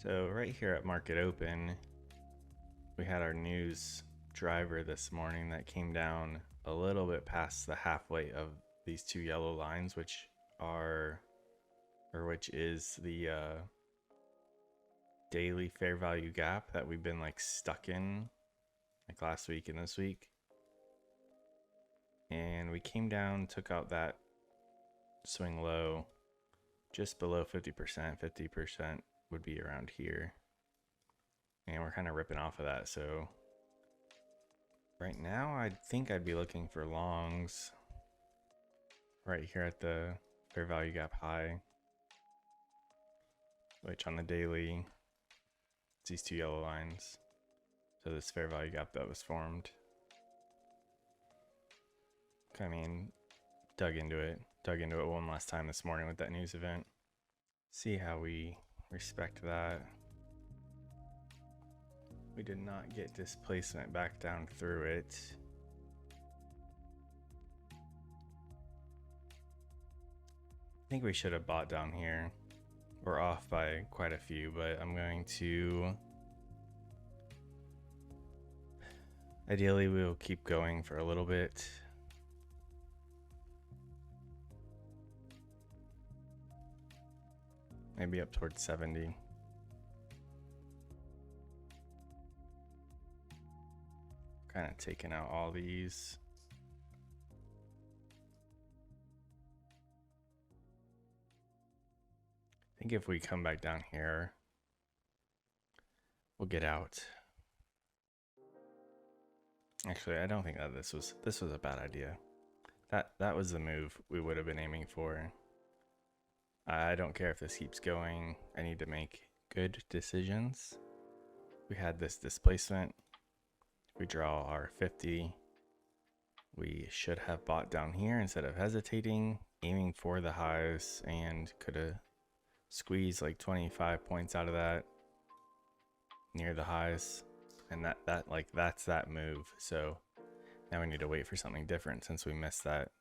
So right here at market open, we had our news driver this morning that came down a little bit past the halfway of these two yellow lines, which is the daily fair value gap that we've been like stuck in like last week and this week. And we came down, took out that swing low just below 50%. 50% would be around here. And we're kind of ripping off of that. So right now, I think I'd be looking for longs right here at the fair value gap high, which on the daily, it's these two yellow lines. So this fair value gap that was formed. I mean, dug into it one last time this morning with that news event. See how we respect that. We did not get displacement back down through it. I think we should have bought down here. We're off by quite a few, but I'm going to... Ideally, we'll keep going for a little bit. Maybe up towards 70. Kind of taking out all these. I think if we come back down here, we'll get out. Actually, I don't think that this was a bad idea. That was the move we would have been aiming for. I don't care if this keeps going. I need to make good decisions. We had this displacement. We draw our 50. We should have bought down here instead of hesitating, aiming for the highs, and could have squeezed like 25 points out of that near the highs. And that's that move. So now we need to wait for something different since we missed that.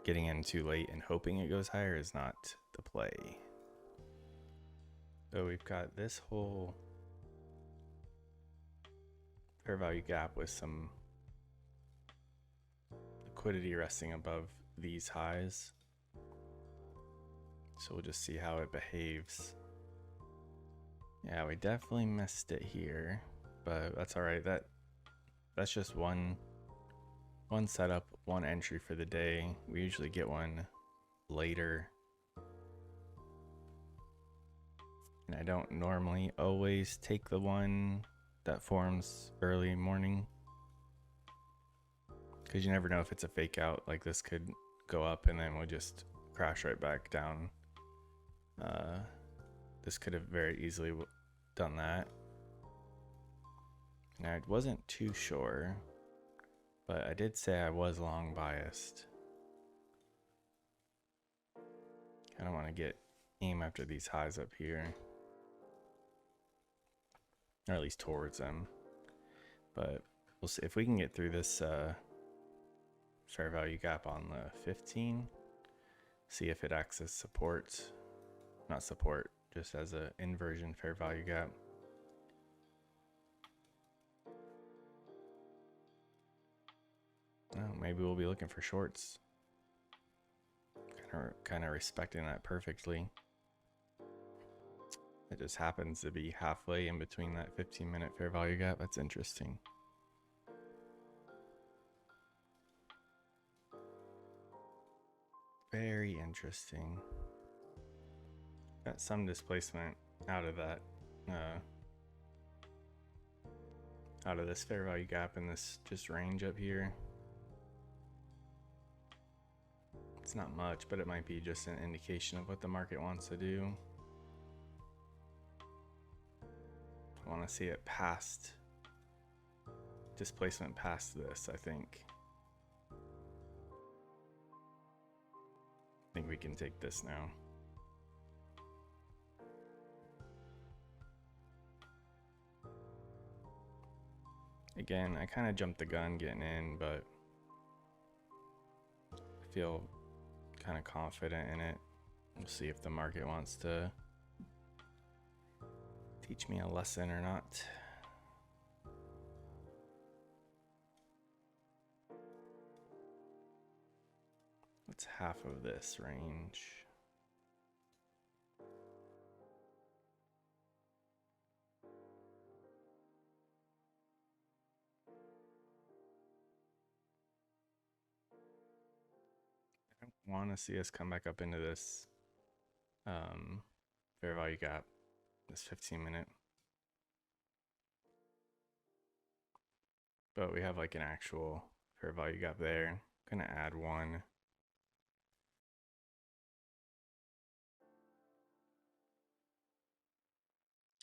Getting in too late and hoping it goes higher is not the play. So we've got this whole fair value gap with some liquidity resting above these highs. So we'll just see how it behaves. Yeah, we definitely missed it here, but that's all right. That's just one setup, one entry for the day. We usually get one later. And I don't normally always take the one that forms early morning, because you never know if it's a fake out. Like this could go up and then we'll just crash right back down. This could have very easily done that. And I wasn't too sure, but I did say I was long biased. I don't want to aim after these highs up here, or at least towards them. But we'll see if we can get through this fair value gap on the 15. See if it acts as support. Not support, just as an inversion fair value gap. Oh, maybe we'll be looking for shorts. Kind of respecting that perfectly. It just happens to be halfway in between that 15-minute fair value gap. That's interesting. Very interesting. Got some displacement out of that, out of this fair value gap in this just range up here. It's not much, but it might be just an indication of what the market wants to do. I want to see it past displacement past this, I think. I think we can take this now. Again, I kind of jumped the gun getting in, but I feel kind of confident in it. We'll see if the market wants to teach me a lesson or not. What's half of this range? I don't want to see us come back up into this fair value gap, this 15-minute. But we have like an actual fair value gap there. I'm gonna add one.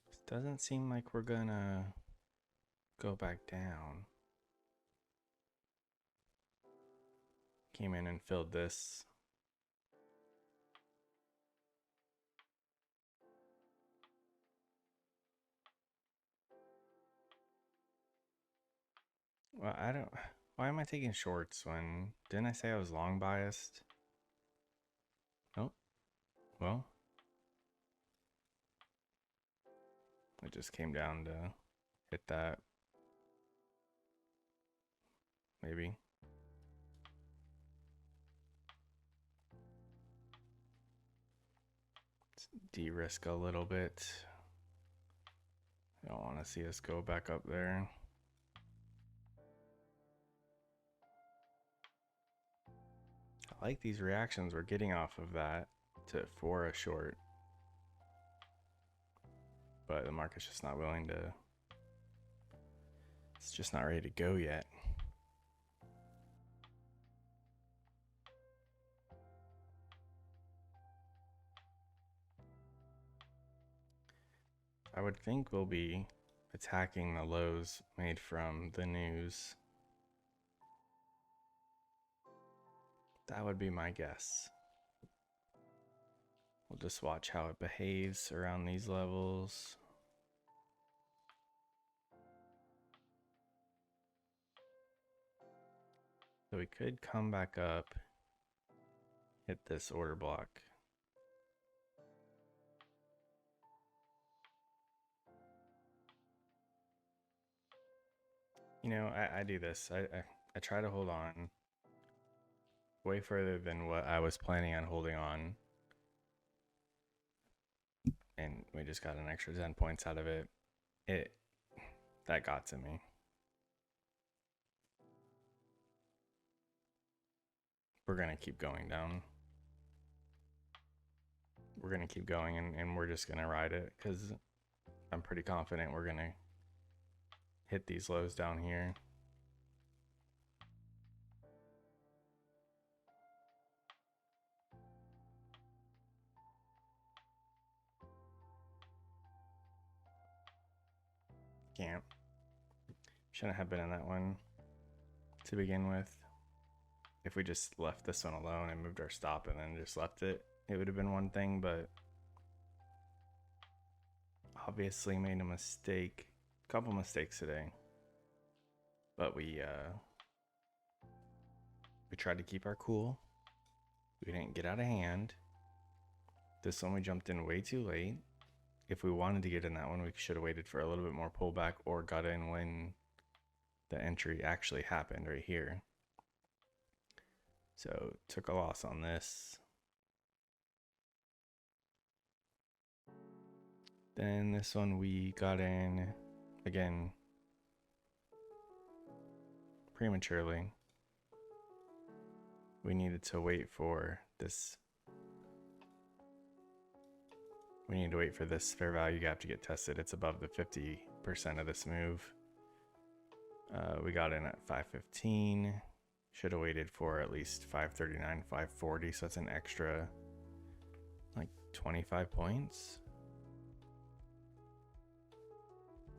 This doesn't seem like we're gonna go back down. Came in and filled this. Well, I don't. Why am I taking shorts when. Didn't I say I was long biased? Oh. Well. It just came down to hit that. Maybe. Let's de-risk a little bit. I don't want to see us go back up there. I like these reactions we're getting off of that for a short. But the market's just not willing to. It's just not ready to go yet. I would think we'll be attacking the lows made from the news. That would be my guess. We'll just watch how it behaves around these levels. So we could come back up, hit this order block. You know, I do this. I try to hold on way further than what I was planning on holding on. And we just got an extra 10 points out of it. That got to me. We're going to keep going down. We're going to keep going and we're just going to ride it because I'm pretty confident we're going to hit these lows down here. Can't. Shouldn't have been in that one to begin with. If we just left this one alone and moved our stop and then just left it, it would have been one thing, but obviously made a mistake, a couple mistakes today. But we tried to keep our cool. We didn't get out of hand. This one we jumped in way too late. If we wanted to get in that one, we should have waited for a little bit more pullback or got in when the entry actually happened right here. So took a loss on this. Then this one we got in again prematurely. We needed to wait for this. We need to wait for this fair value gap to get tested. It's above the 50% of this move. We got in at 515. Should have waited for at least 539, 540. So that's an extra like 25 points.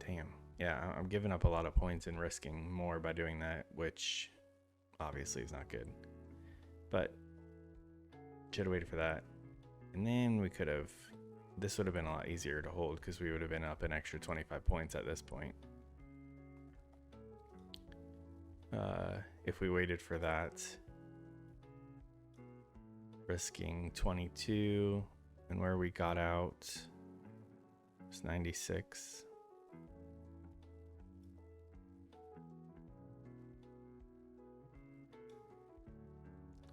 Damn. Yeah, I'm giving up a lot of points and risking more by doing that, which obviously is not good. But should have waited for that. And then we could have, this would have been a lot easier to hold because we would have been up an extra 25 points at this point. If we waited for that, risking 22 and where we got out, It's 96.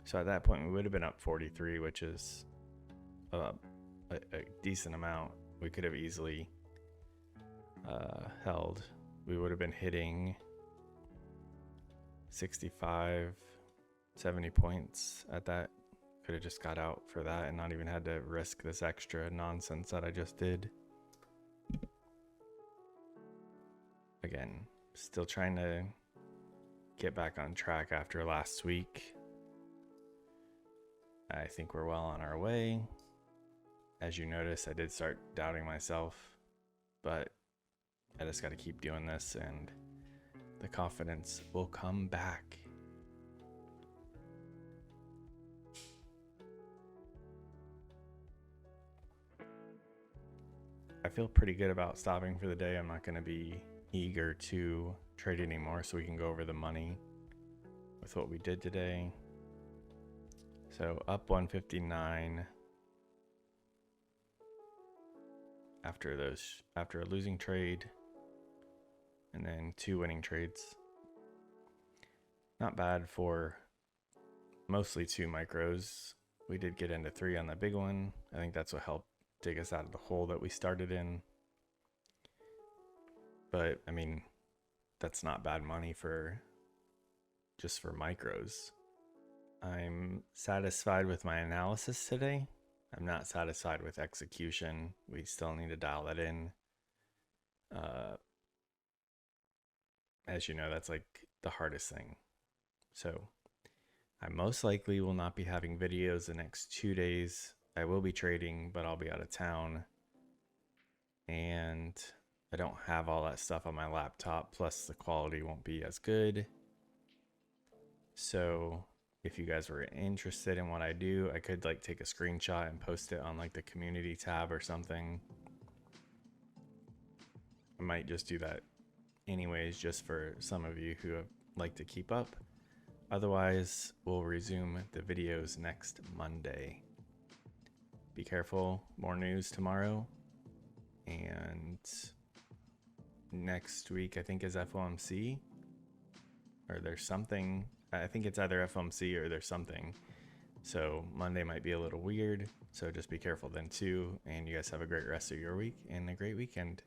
So at that point, we would have been up 43, which is a decent amount. We could have easily held. We would have been hitting 65, 70 points at that. Could have just got out for that and not even had to risk this extra nonsense that I just did. Again, still trying to get back on track after last week. I think we're well on our way. As you notice, I did start doubting myself, but I just got to keep doing this and the confidence will come back. I feel pretty good about stopping for the day. I'm not going to be eager to trade anymore, so we can go over the money with what we did today. So up 159 after a losing trade and then 2 winning trades. Not bad for mostly 2 micros. We did get into 3 on the big one. I think that's what helped dig us out of the hole that we started in. But I mean, that's not bad money for just for micros. I'm satisfied with my analysis today. I'm not satisfied with execution. We still need to dial that in. As you know, that's like the hardest thing. So I most likely will not be having videos the next 2 days. I will be trading, but I'll be out of town. And I don't have all that stuff on my laptop, plus the quality won't be as good. So if you guys were interested in what I do, I could like take a screenshot and post it on like the community tab or something. I might just do that anyways, just for some of you who like to keep up. Otherwise, we'll resume the videos next Monday. Be careful, more news tomorrow. And next week, I think, is FOMC. Or there's something. I think it's either FOMC or there's something. So Monday might be a little weird. So just be careful then too. And you guys have a great rest of your week and a great weekend.